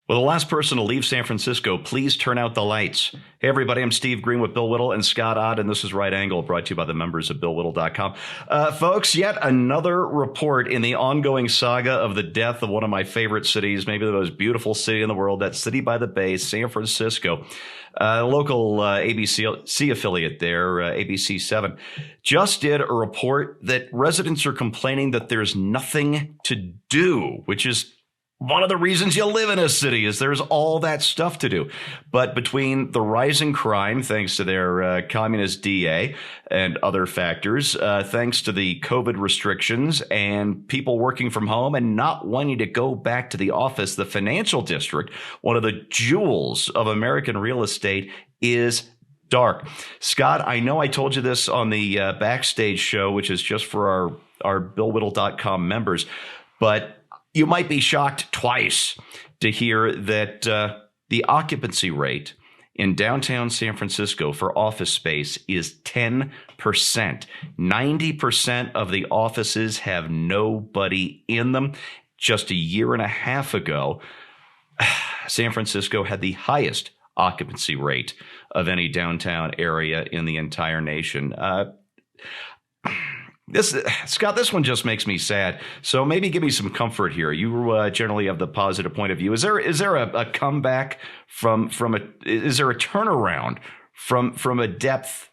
Well, the last person to leave San Francisco, please turn out the lights. Hey, everybody, I'm Steve Green with Bill Whittle and Scott Ott, and this is Right Angle, brought to you by the members of BillWhittle.com. Folks, yet another report in the ongoing saga of the death of one of my favorite cities, maybe the most beautiful city in the world, that city by the bay, San Francisco. Local ABC affiliate there, ABC7, just did a report that residents are complaining that there's nothing to do, which is one of the reasons you live in a city, is there's all that stuff to do. But between the rising crime, thanks to their communist DA and other factors, thanks to the COVID restrictions and people working from home and not wanting to go back to the office, the financial district, one of the jewels of American real estate, is dark. Scott, I know I told you this on the Backstage show, which is just for our BillWhittle.com members, but you might be shocked twice to hear that the occupancy rate in downtown San Francisco for office space is 10%. 90% of the offices have nobody in them. Just a year and a half ago, San Francisco had the highest occupancy rate of any downtown area in the entire nation. Scott, this one just makes me sad. So maybe give me some comfort here. You generally have the positive point of view. Is there a comeback is there a turnaround from a depth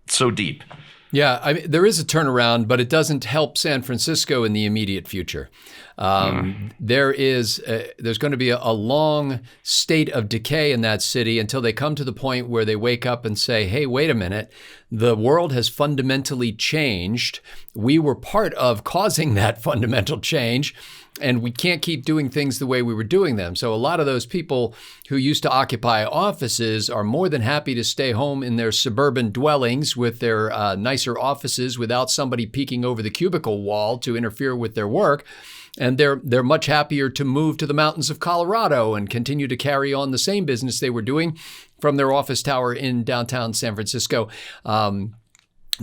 so deep? Yeah, I mean, there is a turnaround, but it doesn't help San Francisco in the immediate future. There's going to be a long state of decay in that city until they come to the point where they wake up and say, hey, wait a minute, the world has fundamentally changed. We were part of causing that fundamental change, and we can't keep doing things the way we were doing them. So a lot of those people who used to occupy offices are more than happy to stay home in their suburban dwellings with their nicer offices without somebody peeking over the cubicle wall to interfere with their work. And they're much happier to move to the mountains of Colorado and continue to carry on the same business they were doing from their office tower in downtown San Francisco.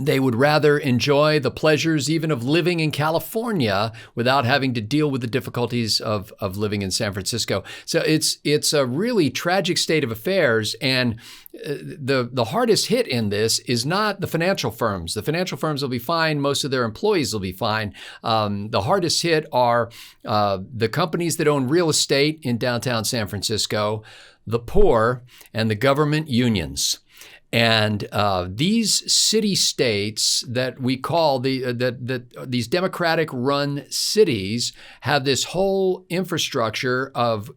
They would rather enjoy the pleasures even of living in California without having to deal with the difficulties of living in San Francisco. So it's a really tragic state of affairs. And the hardest hit in this is not the financial firms. The financial firms will be fine. Most of their employees will be fine. The hardest hit are the companies that own real estate in downtown San Francisco, the poor, and the government unions. And these city-states that we call these Democratic-run cities have this whole infrastructure of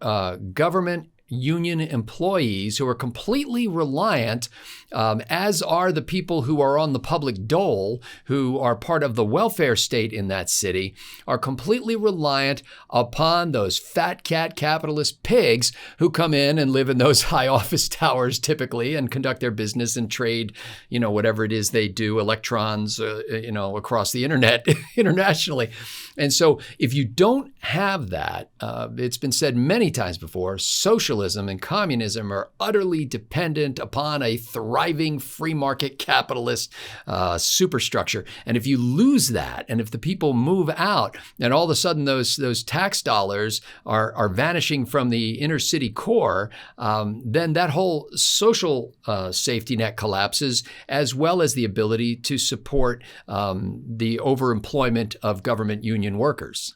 government union employees who are completely reliant, as are the people who are on the public dole, who are part of the welfare state in that city, are completely reliant upon those fat cat capitalist pigs who come in and live in those high office towers typically and conduct their business and trade, whatever it is they do, electrons, across the internet internationally. And so if you don't have that, it's been said many times before, socialism and communism are utterly dependent upon a thriving free market capitalist superstructure. And if you lose that, and if the people move out, and all of a sudden those tax dollars are vanishing from the inner city core, then that whole social safety net collapses, as well as the ability to support the overemployment of government union workers.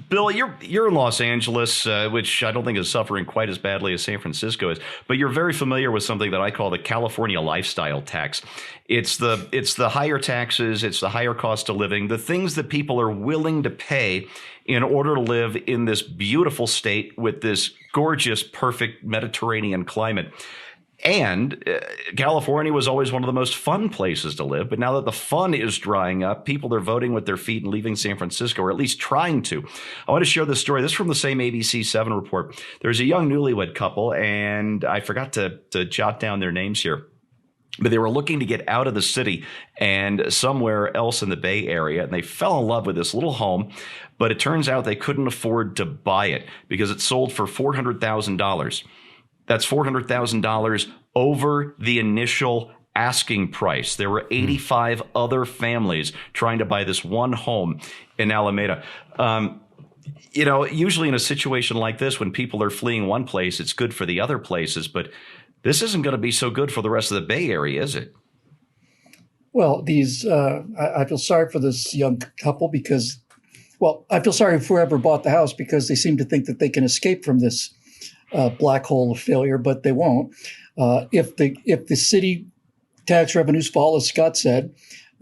Bill, you're in Los Angeles, which I don't think is suffering quite as badly as San Francisco is, but you're very familiar with something that I call the California lifestyle tax. It's the higher taxes, it's the higher cost of living, the things that people are willing to pay in order to live in this beautiful state with this gorgeous, perfect Mediterranean climate. And California was always one of the most fun places to live. But now that the fun is drying up, people are voting with their feet and leaving San Francisco, or at least trying to. I want to share this story. This is from the same ABC7 report. There's a young newlywed couple, and I forgot to jot down their names here. But they were looking to get out of the city and somewhere else in the Bay Area. And they fell in love with this little home. But it turns out they couldn't afford to buy it because it sold for $400,000. That's $400,000 over the initial asking price. There were 85 other families trying to buy this one home in Alameda. Usually in a situation like this, when people are fleeing one place, it's good for the other places. But this isn't going to be so good for the rest of the Bay Area, is it? Well, I feel sorry for this young couple because, well, I feel sorry for whoever bought the house because they seem to think that they can escape from this black hole of failure, but they won't. If the city tax revenues fall, as Scott said,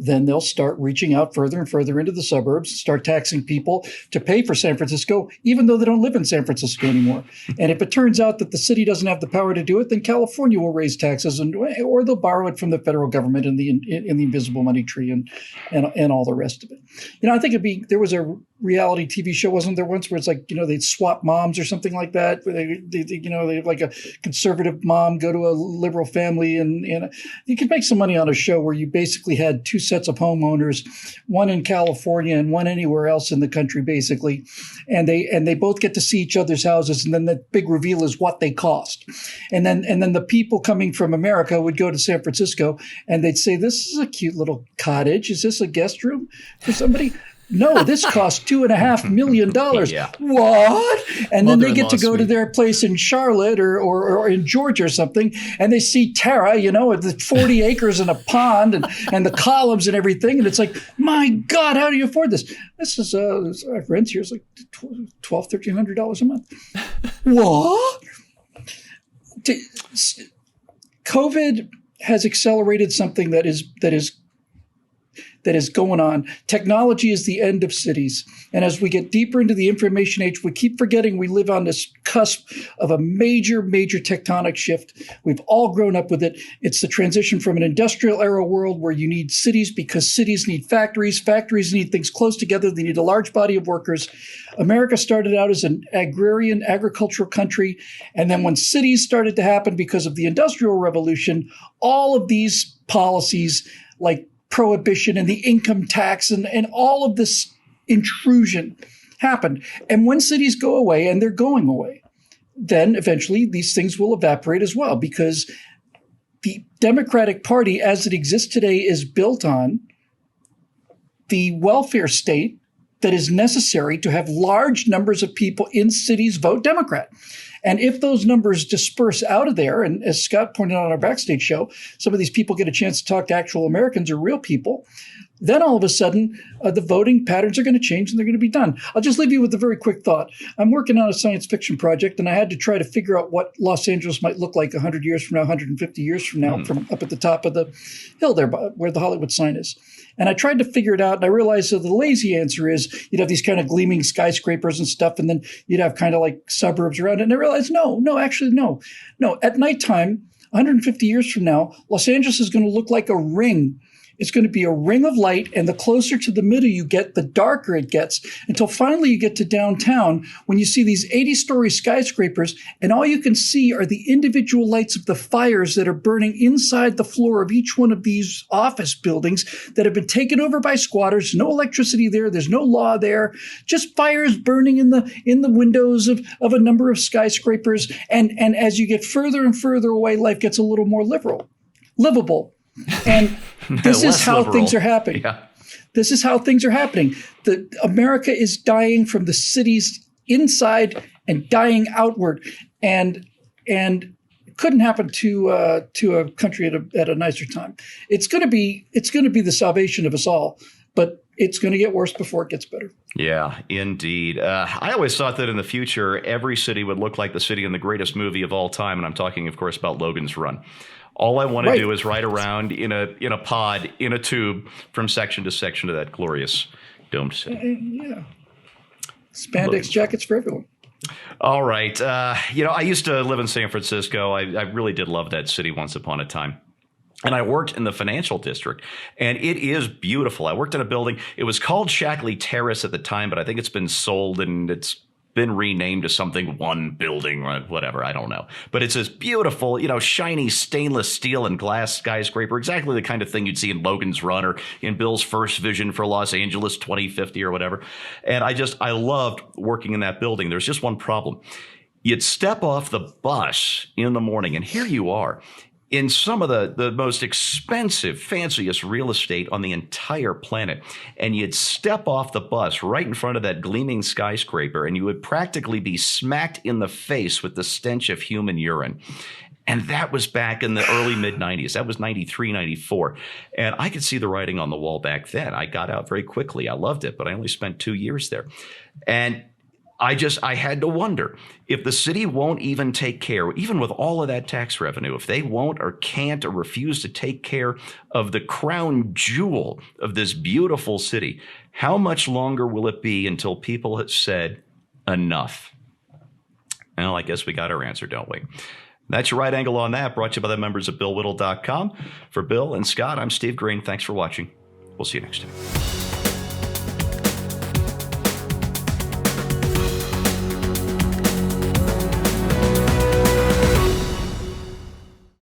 then they'll start reaching out further and further into the suburbs, start taxing people to pay for San Francisco, even though they don't live in San Francisco anymore. And if it turns out that the city doesn't have the power to do it, then California will raise taxes, or they'll borrow it from the federal government in the invisible money tree and all the rest of it. I think there was a reality TV show, wasn't there once, where it's like, they'd swap moms or something like that, where they like a conservative mom go to a liberal family, and you could make some money on a show where you basically had two sets of homeowners, one in California and one anywhere else in the country, basically, and they both get to see each other's houses, and then the big reveal is what they cost, and then the people coming from America would go to San Francisco and they'd say, "This is a cute little cottage. Is this a guest room for somebody?" No, this costs $2.5 million. Yeah. What? And then they get to go to their place in Charlotte or in Georgia or something, and they see Tara, with the 40 acres and a pond and the columns and everything. And it's like, my God, how do you afford this? This is, our rent here is like $1,200, $1,300 a month. What? COVID has accelerated something that is going on. Technology is the end of cities. And as we get deeper into the information age, we keep forgetting we live on this cusp of a major, major tectonic shift. We've all grown up with it. It's the transition from an industrial era world where you need cities because cities need factories. Factories need things close together. They need a large body of workers. America started out as an agrarian, agricultural country. And then when cities started to happen because of the Industrial Revolution, all of these policies like prohibition and the income tax and all of this intrusion happened. And when cities go away, and they're going away, then eventually these things will evaporate as well, because the Democratic Party as it exists today is built on the welfare state that is necessary to have large numbers of people in cities vote Democrat. And if those numbers disperse out of there, and as Scott pointed out on our backstage show, some of these people get a chance to talk to actual Americans or real people, then all of a sudden the voting patterns are going to change and they're going to be done. I'll just leave you with a very quick thought. I'm working on a science fiction project, and I had to try to figure out what Los Angeles might look like 100 years from now, 150 years from now, from up at the top of the hill there where the Hollywood sign is. And I tried to figure it out, and I realized that the lazy answer is you'd have these kind of gleaming skyscrapers and stuff, and then you'd have kind of like suburbs around it. And I realized, no. At nighttime, 150 years from now, Los Angeles is going to look like a ring. It's going to be a ring of light, and the closer to the middle you get, the darker it gets, until finally you get to downtown when you see these 80-story skyscrapers, and all you can see are the individual lights of the fires that are burning inside the floor of each one of these office buildings that have been taken over by squatters. No electricity there. There's no law there. Just fires burning in the windows of a number of skyscrapers. And as you get further and further away, life gets a little more livable. And this is how things are happening. Yeah. This is how things are happening. America is dying from the cities inside and dying outward, and it couldn't happen to a country at a nicer time. It's going to be the salvation of us all, but it's going to get worse before it gets better. Yeah, indeed. I always thought that in the future, every city would look like the city in the greatest movie of all time, and I'm talking, of course, about Logan's Run. All I want to do is ride around in a pod, in a tube, from section to section of that glorious domed city. Yeah. Spandex jackets for everyone. All right. I used to live in San Francisco. I really did love that city once upon a time. And I worked in the financial district, and it is beautiful. I worked in a building. It was called Shackley Terrace at the time, but I think it's been sold and it's been renamed to something one building or whatever. I don't know. But it's this beautiful, shiny stainless steel and glass skyscraper, exactly the kind of thing you'd see in Logan's Run or in Bill's first vision for Los Angeles 2050 or whatever. And I loved working in that building. There's just one problem. You'd step off the bus in the morning, and here you are in some of the most expensive, fanciest real estate on the entire planet. And you'd step off the bus right in front of that gleaming skyscraper, and you would practically be smacked in the face with the stench of human urine. And that was back in the early mid-90s. That was 93, 94. And I could see the writing on the wall back then. I got out very quickly. I loved it, but I only spent 2 years there. And I had to wonder if the city won't even take care, even with all of that tax revenue, if they won't or can't or refuse to take care of the crown jewel of this beautiful city, how much longer will it be until people have said enough? Well, I guess we got our answer, don't we? That's your right angle on that, brought to you by the members of BillWhittle.com. For Bill and Scott, I'm Steve Green. Thanks for watching. We'll see you next time.